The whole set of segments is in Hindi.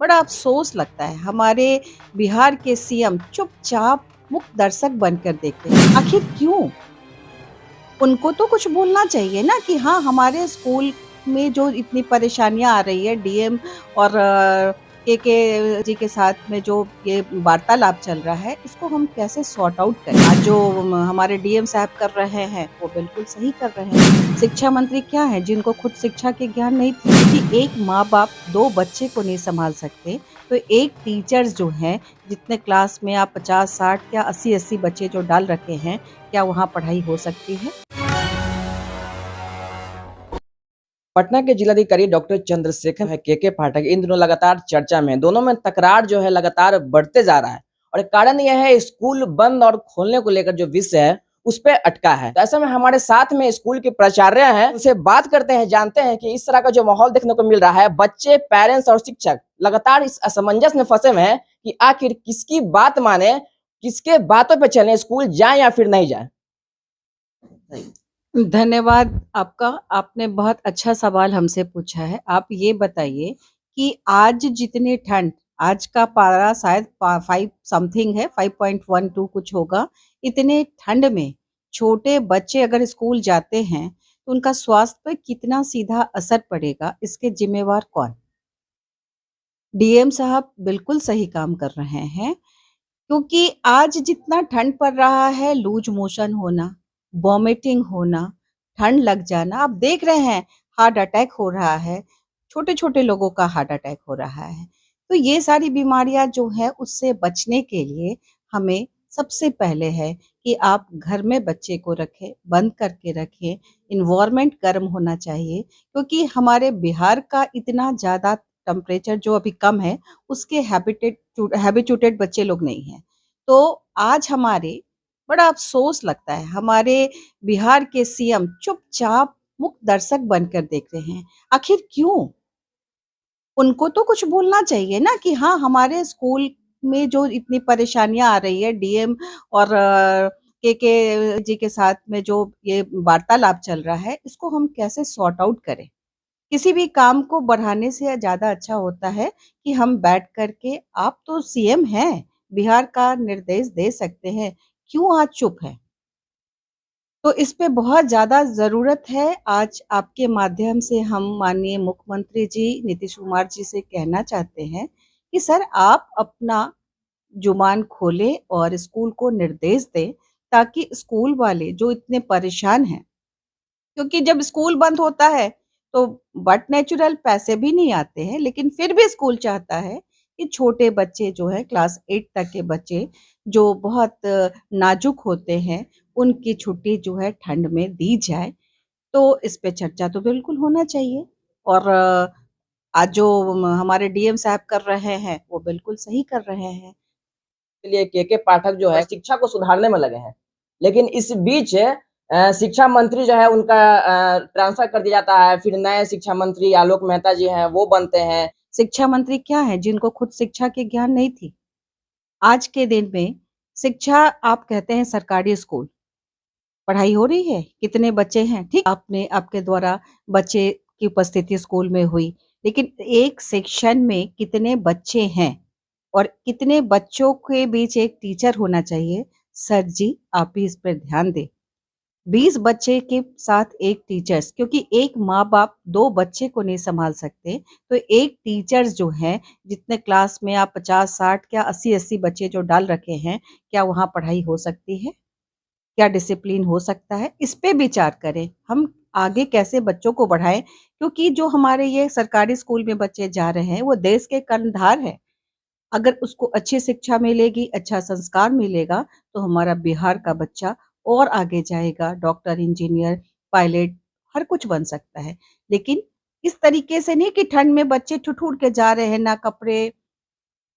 बड़ा अफ़सोस लगता है, हमारे बिहार के सीएम चुपचाप मूक दर्शक बनकर देखते हैं। आखिर क्यों? उनको तो कुछ बोलना चाहिए ना कि हाँ, हमारे स्कूल में जो इतनी परेशानियाँ आ रही है डीएम और केके जी के साथ में जो ये वार्तालाप चल रहा है, इसको हम कैसे सॉर्ट आउट करें? आज जो हमारे डीएम साहब कर रहे हैं, वो बिल्कुल सही कर रहे हैं। शिक्षा मंत्री क्या हैं, जिनको खुद शिक्षा के ज्ञान नहीं थी कि एक माँ-बाप 2 बच्चे को नहीं सँभाल सकते, तो एक टीचर्स जो हैं, जितने क्लास में आप 50-60 या 80-80 बच्चे जो डाल रखे हैं, क्या वहाँ पढ़ाई हो सकती है? पटना के जिलाधिकारी डॉक्टर चंद्रशेखर है केके पाठक इन दिनों लगातार चर्चा में दोनों में तकरार जो है लगातार बढ़ते जा रहा है और कारण यह है स्कूल बंद और खोलने को लेकर जो विषय है उस पे अटका है। तो ऐसे में हमारे साथ में स्कूल के प्राचार्य हैं, उनसे बात करते हैं, जानते हैं कि इस तरह का जो माहौल देखने को मिल रहा है, बच्चे, पेरेंट्स और शिक्षक लगातार इस असमंजस में फंसे हुए हैं कि आखिर किसकी बात माने, किसके बातों पे चले, स्कूल जाए या फिर नहीं जाए। धन्यवाद आपका। आपने बहुत अच्छा सवाल हमसे पूछा है। आप ये बताइए कि आज जितनी ठंड आज का पारा शायद 5 समथिंग है, 5.12 कुछ होगा। इतने ठंड में छोटे बच्चे अगर स्कूल जाते हैं, तो उनका स्वास्थ्य पर कितना सीधा असर पड़ेगा, इसके ज़िम्मेवार कौन? डीएम साहब बिल्कुल सही काम कर रहे हैं। क्योंकि आज जितना ठंड पड़ रहा है, लूज मोशन होना, वॉमिटिंग होना, ठंड लग जाना, आप देख रहे हैं हार्ट अटैक हो रहा है, छोटे-छोटे लोगों का हार्ट अटैक हो रहा है। तो ये सारी बीमारियाँ जो है उससे बचने के लिए हमें सबसे पहले है कि आप घर में बच्चे को रखें, बंद करके रखें, एनवायरनमेंट गर्म होना चाहिए क्योंकि हमारे बिहार का इतना ज़्यादा टेम्परेचर जो अभी कम है, उसके हैबिचुएटेड बच्चे लोग नहीं हैं। तो आज हमारे बड़ा अफ़सोस लगता है, हमारे बिहार के सीएम चुपचाप मूक दर्शक बनकर देख रहे हैं। आखिर क्यों? उनको तो कुछ बोलना चाहिए ना कि हाँ, हमारे स्कूल में जो इतनी परेशानियाँ आ रही है डीएम और केके जी के साथ में जो ये वार्तालाप चल रहा है, इसको हम कैसे सॉर्ट आउट करें? किसी भी काम को बढ़ाने से ज़्यादा अच्छा होता है कि हम बैठ कर के आप तो सीएम हैं, बिहार का निर्देश दे सकते हैं, क्यों आज चुप हैं? तो इस पे बहुत ज़्यादा ज़रूरत है। आज आपके माध्यम से हम माननीय मुख्यमंत्री जी नीतीश कुमार जी से कहना चाहते हैं कि सर आप अपना जुबान खोलें और स्कूल को निर्देश दें ताकि स्कूल वाले जो इतने परेशान हैं क्योंकि जब स्कूल बंद होता है तो बट नेचुरल पैसे भी नहीं आते हैं लेकिन फिर भी स्कूल चाहता है कि छोटे बच्चे जो है क्लास 8 तक के बच्चे जो बहुत नाजुक होते हैं उनकी छुट्टी जो है ठंड में दी जाए तो इस पे चर्चा तो बिल्कुल होना चाहिए और आज जो हमारे डीएम साहब कर रहे हैं वो बिल्कुल सही कर रहे हैं। के लिए केके पाठक जो है शिक्षा को सुधारने में लगे हैं, लेकिन इस बीच शिक्षा मंत्री जो है उनका ट्रांसफर कर दिया जाता है, फिर नए शिक्षा मंत्री आलोक मेहता जी हैं वो बनते हैं। शिक्षा मंत्री क्या है जिनको खुद शिक्षा के ज्ञान नहीं थी। आज के दिन में शिक्षा आप कहते हैं सरकारी स्कूल, पढ़ाई हो रही है, कितने बच्चे हैं, ठीक आपने आपके द्वारा बच्चे की उपस्थिति स्कूल में हुई, लेकिन एक सेक्शन में कितने बच्चे हैं और कितने बच्चों के बीच एक टीचर होना चाहिए, सर जी आप भी इस पर ध्यान दें। 20 बच्चे के साथ एक टीचर्स क्योंकि एक माँ-बाप 2 बच्चे को नहीं सँभाल सकते, तो एक टीचर्स जो हैं, जितने क्लास में आप 50-60 क्या 80-80 बच्चे जो डाल रखे हैं, क्या वहाँ पढ़ाई हो सकती है? क्या डिसिप्लिन हो सकता है? इस पे विचार करें। हम आगे कैसे बच्चों को बढ़ाएँ क्योंकि जो हमारे ये सरकारी स्कूल में बच्चे जा रहे हैं, वो देश के कर्णधार हैं। अगर उसको अच्छी शिक्षा मिलेगी, अच्छा संस्कार मिलेगा, तो हमारा बिहार का बच्चा और आगे जाएगा, डॉक्टर, इंजीनियर, पायलट हर कुछ बन सकता है। लेकिन इस तरीके से नहीं कि ठंड में बच्चे ठिठुर के जा रहे हैं, ना कपड़े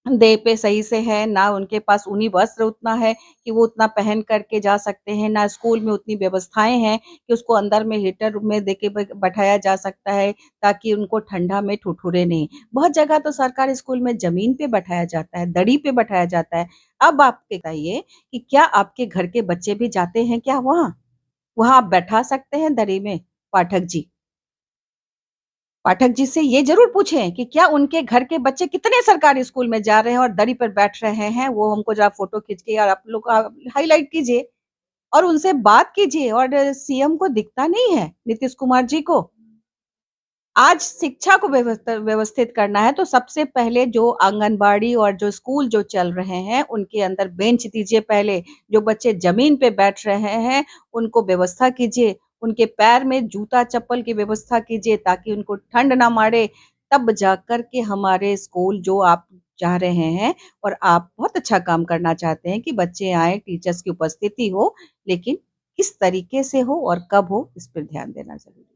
देह पे सही से है, ना उनके पास ऊनी वस्त्र उतना है कि वो उतना पहन कर के जा सकते हैं, ना स्कूल में उतनी व्यवस्थाएँ हैं कि उसको अंदर में हीटर में देके बैठाया जा सकता है ताकि उनको ठंडा में ठिठुरे नहीं। बहुत जगह तो सरकारी स्कूल में ज़मीन पे बैठाया जाता है, दरी पे बैठाया जाता है। अब आप बताइए कि क्या आपके घर के बच्चे भी जाते हैं क्या वहाँ? वहाँ आप बैठा सकते हैं दरी में, पाठक जी? पाठक जी से ये जरूर पूछें कि क्या उनके घर के बच्चे कितने सरकारी स्कूल में जा रहे हैं और दरी पर बैठ रहे हैं, वो हमको जरा फोटो खींच के और आप लोग हाईलाइट कीजिए और उनसे बात कीजिए। और सीएम को दिखता नहीं है, नीतीश कुमार जी को आज शिक्षा को व्यवस्थित करना है तो सबसे पहले जो आंगनबाड़ी और जो स्कूल जो चल रहे हैं उनके अंदर बेंच दीजिए। पहले जो बच्चे जमीन पे बैठ रहे हैं उनको व्यवस्था कीजिए, उनके पैर में जूता चप्पल की व्यवस्था कीजिए ताकि उनको ठंड ना मारे। तब जाकर के हमारे स्कूल जो आप चाह रहे हैं और आप बहुत अच्छा काम करना चाहते हैं कि बच्चे आए, टीचर्स की उपस्थिति हो, लेकिन किस तरीके से हो और कब हो इस पर ध्यान देना जरूरी है।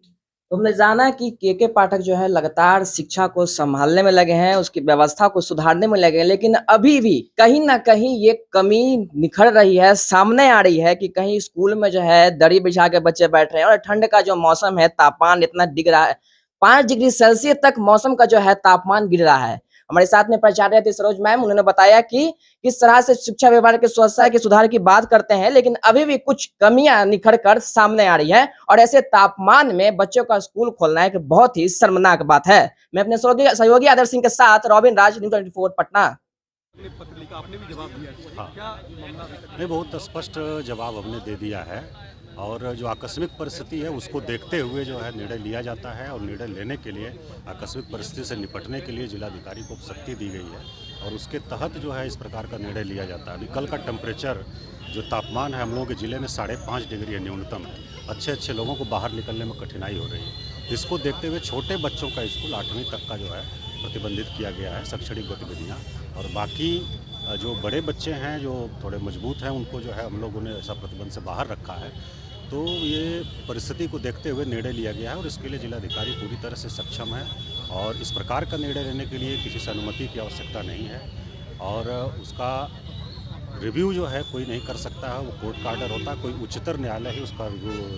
तो हमने जाना कि के पाठक जो है लगातार शिक्षा को संभालने में लगे हैं, उसकी व्यवस्था को सुधारने में लगे हैं, लेकिन अभी भी कहीं ना कहीं ये कमी निखर रही है, सामने आ रही है कि कहीं स्कूल में जो है दरी बिछा के बच्चे बैठ रहे हैं और ठंड का जो मौसम है, तापमान इतना डिग रहा है, 5 डिग्री सेल्सियस तक मौसम का जो है तापमान गिर रहा है। हमारे साथ में प्राचार्य थे सरोज मैम, उन्होंने बताया कि किस तरह से शिक्षा विभाग के स्वच्छता के सुधार की बात करते हैं, लेकिन अभी भी कुछ कमियां निखर कर सामने आ रही हैं और ऐसे तापमान में बच्चों का स्कूल खोलना एक बहुत ही शर्मनाक बात है। मैं अपने सहयोगी आदर्श सिंह के साथ रॉबिन राज, न्यूज़ 24 पटना। पत्र लिखा, आपने भी जवाब दिया। हाँ। क्या मामला अभी तक? नहीं, बहुत स्पष्ट जवाब हमने दे दिया है और जो आकस्मिक परिस्थिति है उसको देखते हुए जो है निर्णय लिया जाता है और निर्णय लेने के लिए आकस्मिक परिस्थिति से निपटने के लिए जिलाधिकारी को शक्ति दी गई है और उसके तहत जो है इस प्रकार का निर्णय लिया जाता है। अभी कल का टेम्परेचर जो तापमान है हम लोगों के ज़िले में 5.5 डिग्री है न्यूनतम है। अच्छे लोगों को बाहर निकलने में कठिनाई हो रही है। इसको देखते हुए छोटे बच्चों का स्कूल 8वीं तक का जो है प्रतिबंधित किया गया है, शैक्षणिक गतिविधियाँ, और बाकी जो बड़े बच्चे हैं जो थोड़े मजबूत हैं उनको जो है हम लोगों ने ऐसा प्रतिबंध से बाहर रखा है। तो ये परिस्थिति को देखते हुए निर्णय लिया गया है और इसके लिए जिलाधिकारी पूरी तरह से सक्षम है और इस प्रकार का निर्णय लेने के लिए किसी से अनुमति की आवश्यकता नहीं है और उसका रिव्यू जो है कोई नहीं कर सकता है, वो कोर्ट का ऑर्डर होता है, कोई उच्चतर न्यायालय ही उसका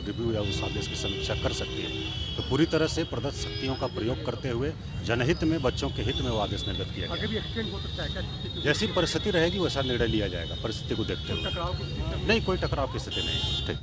रिव्यू या उस आदेश की समीक्षा कर सकती है। तो पूरी तरह से प्रदत्त शक्तियों का प्रयोग करते हुए जनहित में, बच्चों के हित में वो आदेश निर्गत किया आगे गया। भी एक्सटेंड हो सकता है क्या? जैसी परिस्थिति रहेगी वैसा निर्णय लिया जाएगा परिस्थिति को देखते हुए। टकराव की स्थिति? नहीं, कोई टकराव की स्थिति नहीं। ठीक।